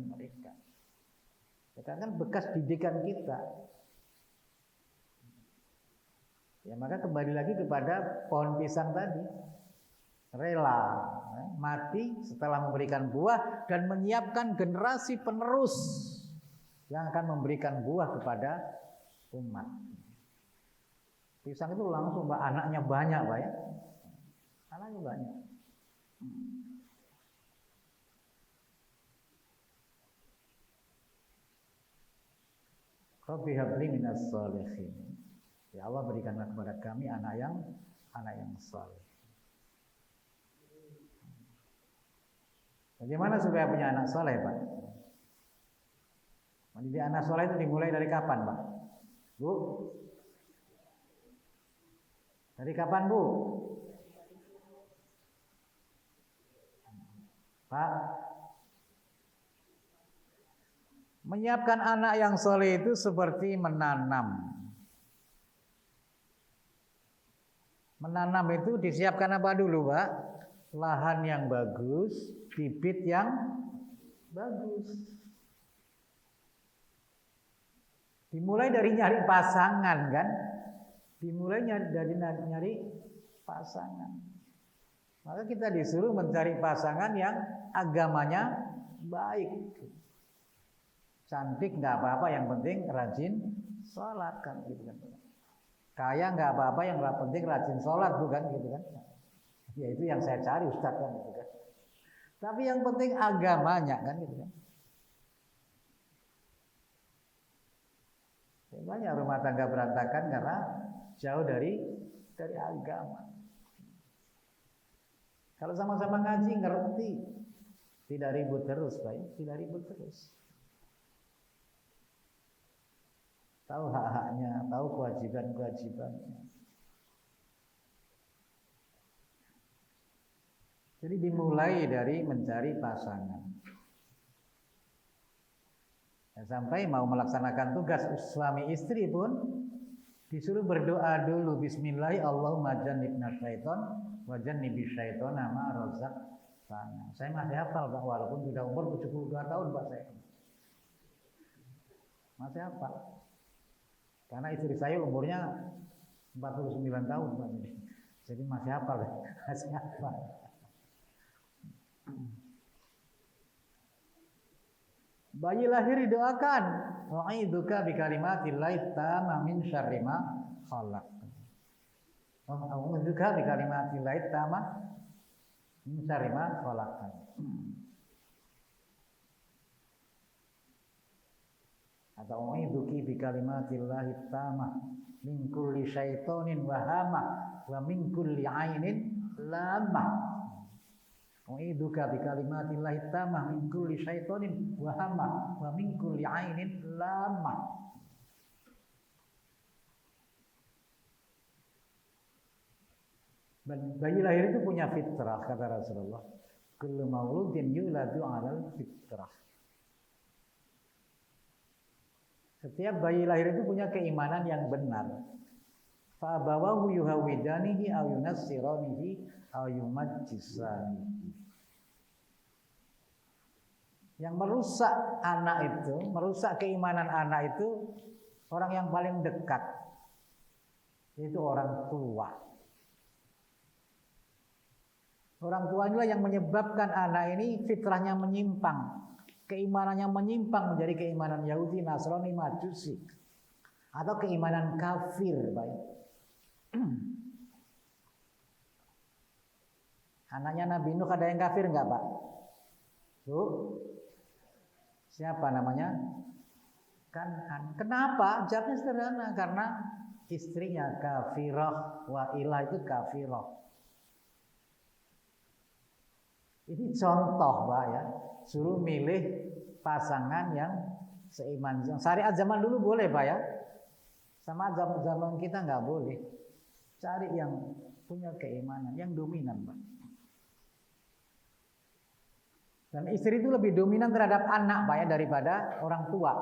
mereka. Karena kan bekas didikan kita. Ya, maka kembali lagi kepada pohon pisang tadi. Rela mati setelah memberikan buah dan menyiapkan generasi penerus yang akan memberikan buah kepada umat. Pisang itu langsung Pak, anaknya banyak Pak ya. Anaknya banyak. Rabbi habli minas sholihin. Ya Allah, berikanlah kepada kami anak yang saleh. Bagaimana supaya punya anak saleh, Pak? Mendidik anak saleh itu dimulai dari kapan, Pak? Bu? Dari kapan, Bu? Pak? Menyiapkan anak yang soleh itu seperti menanam. Menanam itu disiapkan apa dulu, Pak? Lahan yang bagus, bibit yang bagus. Dimulai dari nyari pasangan, kan? Dimulai dari nyari pasangan. Maka kita disuruh mencari pasangan yang agamanya baik. Cantik nggak apa-apa, yang penting rajin sholat, kan gitu kan. Kaya nggak apa-apa, yang penting rajin sholat, bukan gitu kan. Ya itu yang saya cari, Ustaz, kan gitu kan. Tapi yang penting agamanya, kan gitu kan. Banyak rumah tangga berantakan karena jauh dari agama. Kalau sama-sama ngaji, ngerti, tidak ribut terus, baik, tidak ribut terus. Tahu hak-haknya, tahu kewajiban-kewajibannya. Jadi dimulai dari mencari pasangan. Ya, sampai mau melaksanakan tugas suami istri pun disuruh berdoa dulu. Bismillah, Allahumma jannibna syaiton wa jannibi syaitona ma razaqtana. Saya masih hafal, Pak, walaupun sudah umur 72 tahun, Pak, saya. Masih hafal. Karena istri saya umurnya 49 tahun, Pak. Jadi masih hafal, masih hafal. Bayi lahir didoakan, wa'idzuka bi kalimatillahi tamma min syarri ma khalaq. Wa'idzuka bi kalimatillahi tamma min syarri ma khalaq. Atau wa'idzuki bi kalimatillahi tamma min kulli syaitonin wa hama wa min kulli ainin lamah. Wa'idzuka bi kalimatillahi tamah min kulli syaitonin wa hama wa min kulli ainin lamah. Bayi lahir itu punya fitrah, kata Rasulullah. Kullu mauludin yuladu 'alal fitrah. Setiap bayi lahir itu punya keimanan yang benar. Fa abawahu yuhawidanihi aw yunassiranihi aw yumajjisanihi. Yang merusak anak itu, merusak keimanan anak itu orang yang paling dekat, yaitu orang tua. Orang tua inilah yang menyebabkan anak ini fitrahnya menyimpang, keimanannya menyimpang menjadi keimanan Yahudi, Nasrani, Majusi, atau keimanan kafir, baik. Anaknya Nabi Nuh ada yang kafir enggak, Pak? Tuh. Siapa namanya? Kan'an. Kenapa? Jawabnya sederhana, karena istrinya kafirah, wa ilah itu kafirah. Ini contoh, Pak, ya. Suruh milih pasangan yang seiman. Syariat zaman dulu boleh, Pak, ya. Sama zaman kita nggak boleh. Cari yang punya keimanan, yang dominan, Pak. Dan istri itu lebih dominan terhadap anak, Pak, ya, daripada orang tua.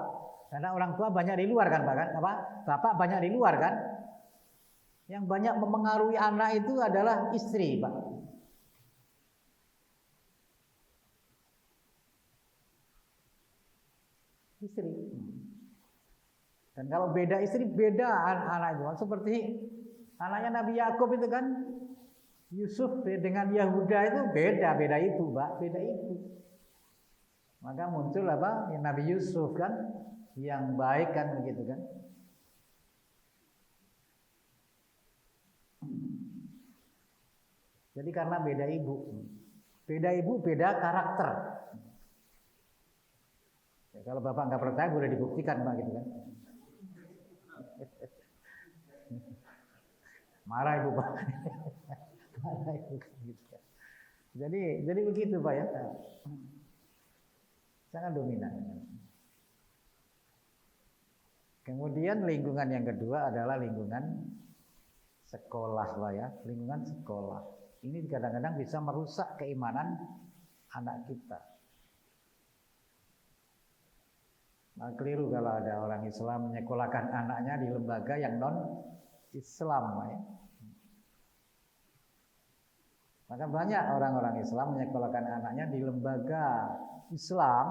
Karena orang tua banyak di luar, kan, Pak, kan? Apa? Bapak banyak di luar, kan? Yang banyak mempengaruhi anak itu adalah istri, Pak. Istri. Dan kalau beda istri, beda anak itu. Seperti anaknya Nabi Yakub itu, kan, Yusuf dengan Yahuda itu beda ibu, Pak, beda ibu. Maka muncul apa? Ya, Nabi Yusuf, kan, yang baik, kan, begitu, kan. Jadi karena beda ibu, beda karakter. Ya, kalau Bapak nggak percaya boleh dibuktikan, Pak, gitu, kan. Marah ibu Pak. Marah ibu gitu. Jadi begitu Pak ya. Sangat dominan. Kemudian lingkungan yang kedua adalah lingkungan sekolah Pak ya. Lingkungan sekolah. Ini kadang-kadang bisa merusak keimanan anak kita. Nah, keliru kalau ada orang Islam menyekolahkan anaknya di lembaga yang non-Islam Pak ya. Maka banyak orang-orang Islam menyekolahkan anaknya di lembaga Islam,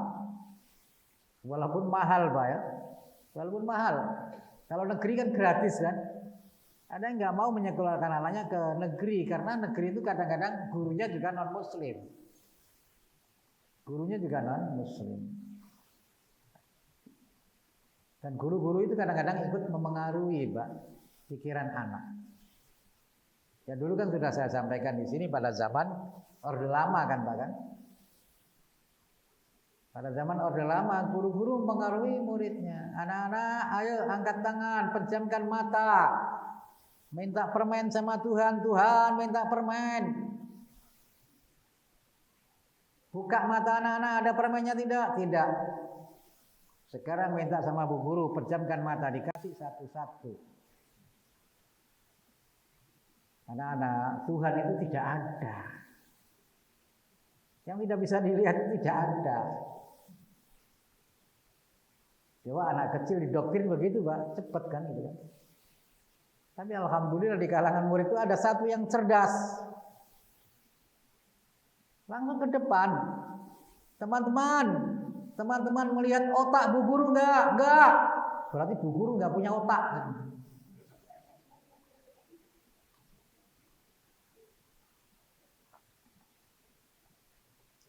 walaupun mahal Pak ya, walaupun mahal. Kalau negeri kan gratis kan. Ada yang nggak mau menyekolahkan anaknya ke negeri karena negeri itu kadang-kadang gurunya juga non Muslim, gurunya juga non Muslim. Dan guru-guru itu kadang-kadang ikut memengaruhi Pak pikiran anak. Ya dulu kan sudah saya sampaikan di sini pada zaman Orde Lama kan Pak kan. Pada zaman Orde Lama guru-guru mempengaruhi muridnya. Anak-anak ayo angkat tangan, pejamkan mata. Minta permen sama Tuhan, Tuhan minta permen. Buka mata anak-anak, ada permennya tidak? Tidak. Sekarang minta sama bu guru, pejamkan mata, dikasih satu-satu. Anak-anak, Tuhan itu tidak ada. Yang tidak bisa dilihat itu tidak ada. Coba anak kecil didoktrin begitu Pak, cepat kan gitu kan. Tapi alhamdulillah di kalangan murid itu ada satu yang cerdas. Langsung ke depan. Teman-teman melihat otak bu guru enggak? Enggak. Berarti bu guru enggak punya otak.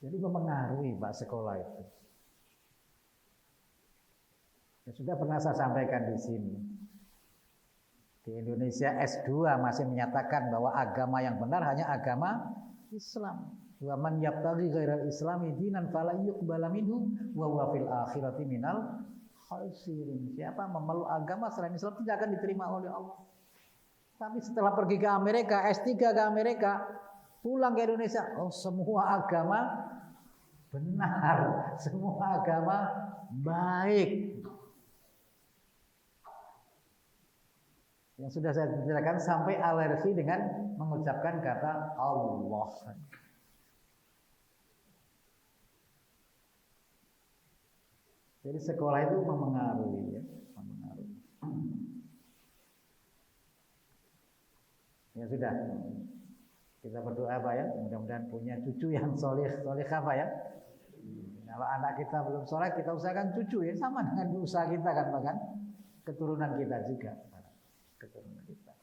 Jadi memengaruhi Pak sekolah itu. Ya, sudah pernah saya sampaikan di sini. Di Indonesia S2 masih menyatakan bahwa agama yang benar hanya agama Islam. Wa man yabtaghi ghairal islami dinan fala yuqbala minhu wa huwa fil akhirati minal khasirin. Siapa memeluk agama selain Islam tidak akan diterima oleh Allah. Tapi setelah pergi ke Amerika, S3 ke Amerika, pulang ke Indonesia, oh semua agama benar, semua agama baik. Yang sudah saya ceritakan sampai alergi dengan mengucapkan kata Allah. Jadi sekolah itu memengaruhi ya, memengaruhi. Ya sudah. Kita berdoa Pak ya, mudah-mudahan punya cucu yang soleh apa ya. Kalau anak kita belum soleh, kita usahakan cucu ya, sama dengan usaha kita kan Pak kan. Keturunan kita juga. Keturunan kita.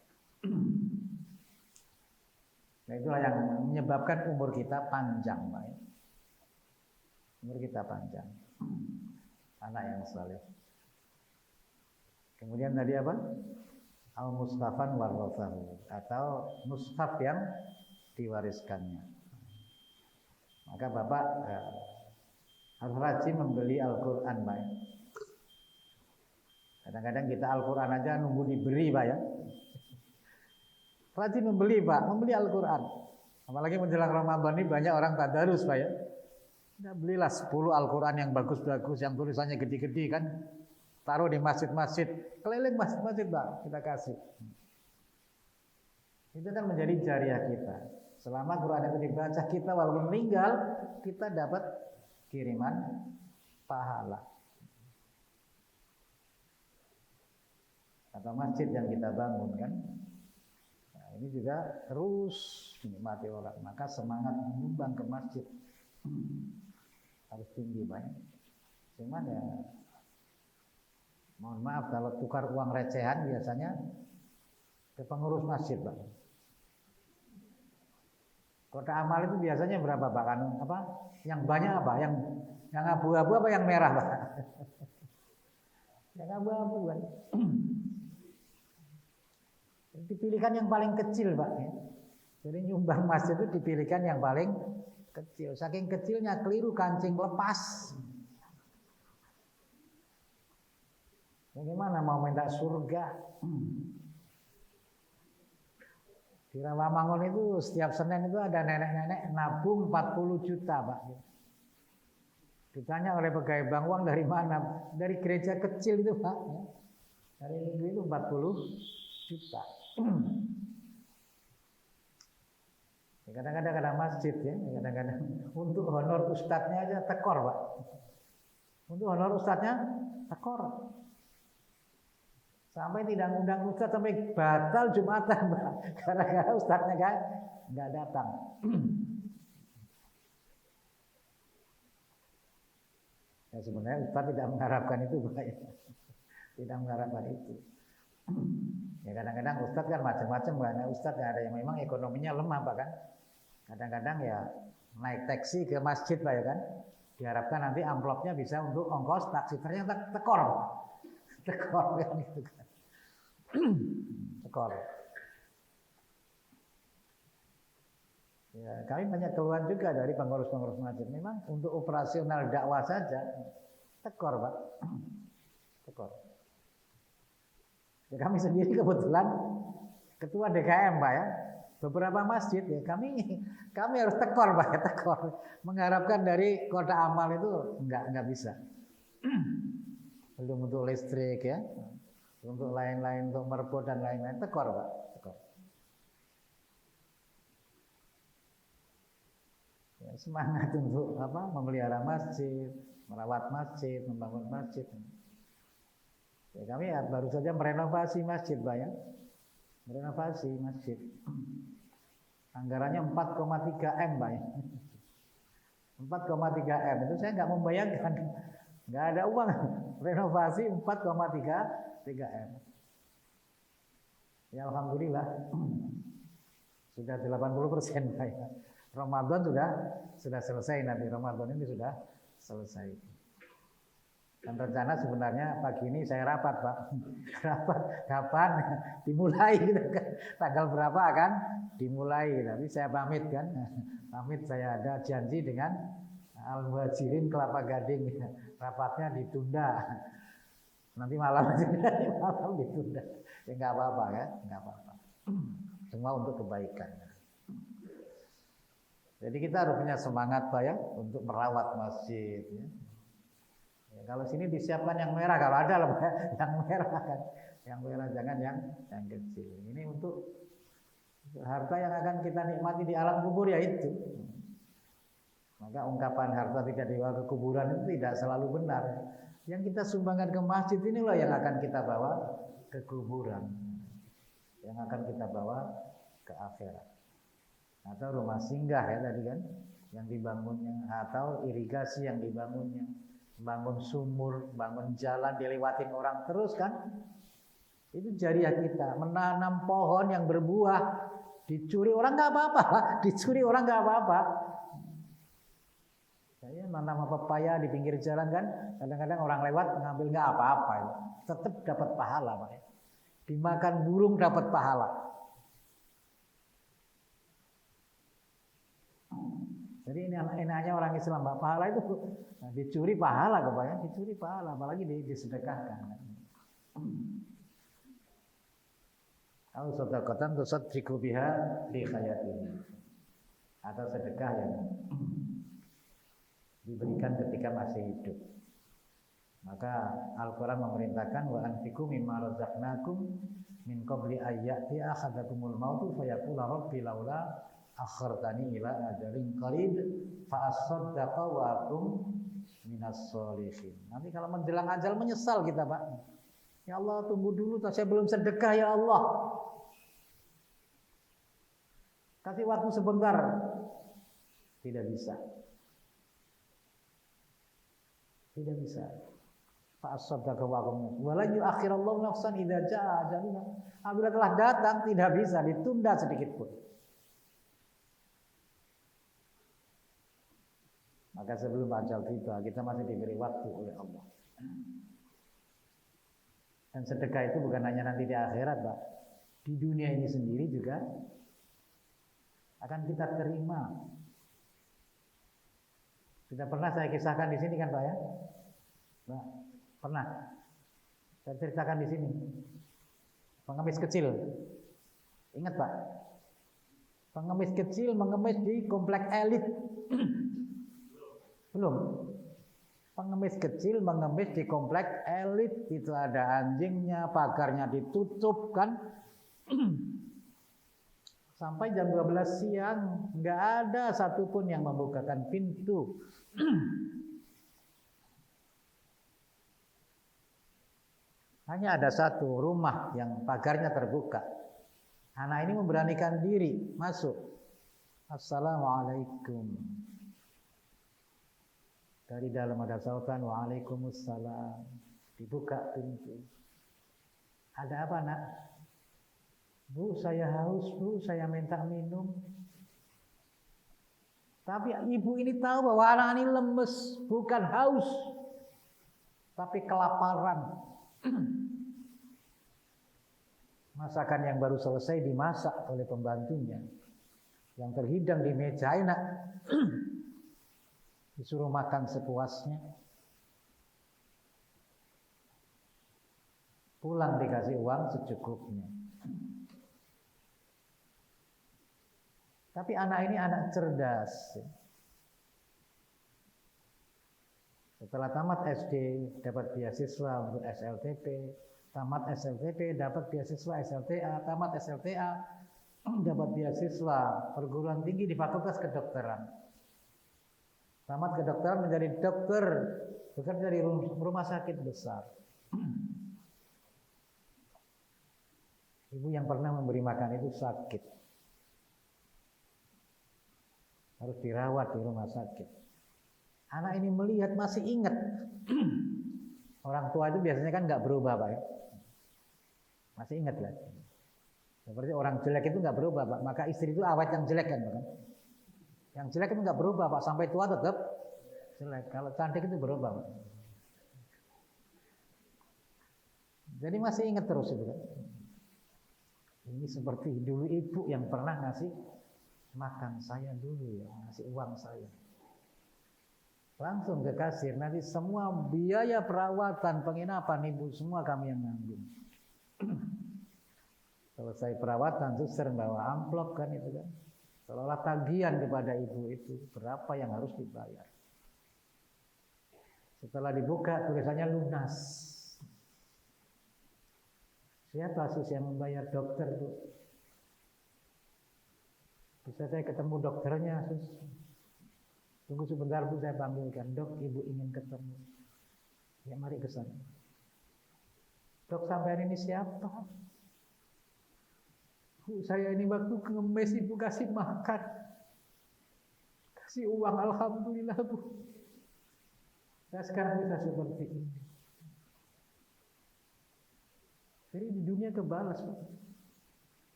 Nah itulah yang menyebabkan umur kita panjang Pak ya. Umur kita panjang. Anak yang saleh. Kemudian tadi apa? Al-Mustafan warrathahu, atau mushaf yang diwariskannya. Maka Bapak harus rajin membeli Al-Quran Pak. Kadang-kadang kita Al-Quran aja nunggu diberi Pak ya. Rajin membeli Pak, membeli Al-Quran. Apalagi menjelang Ramadan ini banyak orang tadarus Pak ya. Nah, belilah 10 Al-Quran yang bagus-bagus, yang tulisannya gede-gede kan. Taruh di masjid-masjid, keliling masjid-masjid Pak, kita kasih. Itu kan menjadi jariah kita. Selama Quran itu dibaca kita walaupun meninggal, kita dapat kiriman pahala. Atau masjid yang kita bangun kan. Nah, ini juga terus dinikmati orang. Maka semangat menyumbang ke masjid harus tinggi banyak. Cuman ya mohon maaf kalau tukar uang recehan biasanya ke pengurus masjid Pak. Kota amal itu biasanya berapa Pak? Kan apa? Yang banyak apa? Yang abu-abu apa yang merah Pak? Yang abu-abu kan. Dipilihkan yang paling kecil Pak. Jadi nyumbang masjid itu dipilihkan yang paling kecil. Saking kecilnya keliru kancing lepas. Bagaimana mau minta surga? Di Rawamangun itu setiap Senin itu ada nenek-nenek nabung 40 juta, Pak. Ditanya oleh pegawai bank, uang dari mana? Dari gereja kecil itu, Pak. Dari minggu itu 40 juta. Kadang-kadang ada masjid ya, kadang-kadang untuk honor ustadznya aja tekor, Pak. Untuk honor ustadznya tekor. Sampai tidak ngundang ustadz sampai batal Jumatan, Pak. Gara-gara ustadznya kan nggak datang. Ya sebenarnya ustadz tidak mengharapkan itu, Pak. Tidak mengharapkan itu. Ya kadang-kadang ustadz kan macam-macam, karena ustadz ada yang memang ekonominya lemah, Pak kan. Kadang-kadang ya naik taksi ke masjid, Pak ya kan. Diharapkan nanti amplopnya bisa untuk ongkos taksi, ternyata tekor, Pak. Tekor kan gitu kan. Tekor. Ya, kami banyak keluhan juga dari pengurus-pengurus masjid. Memang untuk operasional dakwah saja tekor, Pak. Tekor. Ya, kami sendiri kebetulan ketua DKM, Pak ya. Beberapa masjid ya kami harus tekor, Pak ya, tekor. Mengharapkan dari kota amal itu enggak bisa. Belum untuk listrik ya. Untuk lain-lain, untuk merbot dan lain-lain, tekor, Pak, tekor. Ya, semangat untuk memelihara masjid, merawat masjid, membangun masjid. Ya, kami ya, baru saja merenovasi masjid, Pak ya. Merenovasi masjid. Anggarannya 4,3 M, Pak ya. 4,3 M itu saya nggak membayangkan, nggak ada uang renovasi 4,3 M. Ya alhamdulillah sudah 80%, Pak ya. Ramadan sudah selesai, nanti Ramadan ini sudah selesai. Dan rencana sebenarnya pagi ini saya rapat, Pak. Rapat kapan dimulai gitu kan. Tanggal berapa akan dimulai. Tapi saya pamit kan. Pamit, saya ada janji dengan Al-Muhajirin Kelapa Gading. Rapatnya ditunda. Nanti malam ditunda. Ya enggak apa-apa ya, enggak apa-apa. Semua untuk kebaikan. Jadi kita harus punya semangat, Pak ya, untuk merawat masjid ya. Ya, kalau sini disiapkan yang merah, kalau ada loh yang merah kan, yang merah, jangan yang kecil. Ini untuk harta yang akan kita nikmati di alam kubur ya itu. Maka ungkapan harta tidak dibawa ke kuburan itu tidak selalu benar. Yang kita sumbangkan ke masjid inilah yang akan kita bawa ke kuburan, yang akan kita bawa ke akhirat. Atau rumah singgah ya tadi kan, yang dibangunnya, atau irigasi yang dibangunnya. Bangun sumur, bangun jalan, dilewatin orang terus kan. Itu jariah kita. Menanam pohon yang berbuah, dicuri orang nggak apa-apa, dicuri orang nggak apa-apa. Saya menanam pepaya di pinggir jalan kan, kadang-kadang orang lewat ngambil nggak apa-apa, tetap dapat pahala, Pak. Dimakan burung dapat pahala. Jadi ini enaknya orang Islam, Pak. Pahala itu dicuri pahala, Pak ya, dicuri pahala, apalagi disedekahkan. Au sedekatan tusaddiqu biha li hayatihi. Atau sedekah yang diberikan ketika masih hidup. Maka Al-Qur'an memerintahkan wa anfiqu mimma razaqnakum min qabli ayyati ahadakumul mautu fayaqula rabbi laula akhartani ila ajalin qarib fa asaddaqa wa akum minas sholihin. Nanti kalau menjelang ajal menyesal kita, Pak. Ya Allah, tunggu dulu, saya belum sedekah ya Allah. Kasih waktu sebentar. Tidak bisa. Tidak bisa. Fa asaddaqa wa akum wa la yu'akhirallahu nafsan idza jaa ajaluha. Apabila telah datang tidak bisa ditunda sedikit pun. Maka sebelum ajal tiba, kita masih diberi waktu oleh Allah. Dan sedekah itu bukan hanya nanti di akhirat, Pak. Di dunia ini sendiri juga akan kita terima. Sudah pernah saya kisahkan di sini kan, Pak ya? Nah, pernah. Saya ceritakan di sini. Pengemis kecil. Ingat Pak? Pengemis kecil mengemis di komplek elit. Belum. Pengemis kecil mengemis di komplek elit. Itu ada anjingnya, pagarnya ditutup kan. Sampai jam 12 siang nggak ada satupun yang membukakan pintu. Hanya ada satu rumah yang pagarnya terbuka. Anak ini memberanikan diri masuk. Assalamualaikum. Dari dalam ada sautan waalaikumsalam. Dibuka pintu. Ada apa nak? Bu, saya haus bu, saya minta minum. Tapi ibu ini tahu bahwa anak ini lemes, bukan haus, tapi kelaparan. Masakan yang baru selesai dimasak oleh pembantunya, yang terhidang di meja enak, disuruh makan sepuasnya. Pulang dikasih uang secukupnya. Tapi anak ini anak cerdas. Setelah tamat SD dapat beasiswa untuk SLTP, tamat SLTP dapat beasiswa SLTA, tamat SLTA dapat beasiswa perguruan tinggi di Fakultas Kedokteran. Tamat kedokteran menjadi dokter, bekerja di rumah sakit besar. Ibu yang pernah memberi makan itu sakit. Harus dirawat di rumah sakit. Anak ini melihat masih ingat. Orang tua itu biasanya kan nggak berubah Pak ya. Masih ingat lah. Seperti orang jelek itu nggak berubah Pak. Maka istri itu awet yang jelek kan Pak. Yang jelek itu nggak berubah Pak. Sampai tua tetap jelek. Kalau cantik itu berubah Pak. Jadi masih ingat terus itu kan. Ini seperti dulu ibu yang pernah ngasih makan saya dulu ya. Ngasih uang saya. Langsung ke kasir, nanti semua biaya perawatan, penginapan ibu semua kami yang nanggung. Selesai perawatan, suster bawa amplop kan itu kan. Seolah tagihan kepada ibu itu, berapa yang harus dibayar. Setelah dibuka tulisannya lunas. Siapa sus yang membayar dokter Bu? Bisa saya ketemu dokternya sus? Tunggu sebentar Bu, saya panggilkan. Dok, ibu ingin ketemu. Ya mari ke sana. Dok, sampean ini siapa? Bu, saya ini waktu ngemis ibu kasih makan. Kasih uang, alhamdulillah Bu. Saya sekarang bisa seperti ini. Jadi di dunia kebalas Pak.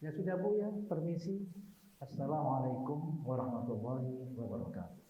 Ya sudah Bu ya, permisi. Assalamualaikum warahmatullahi wabarakatuh.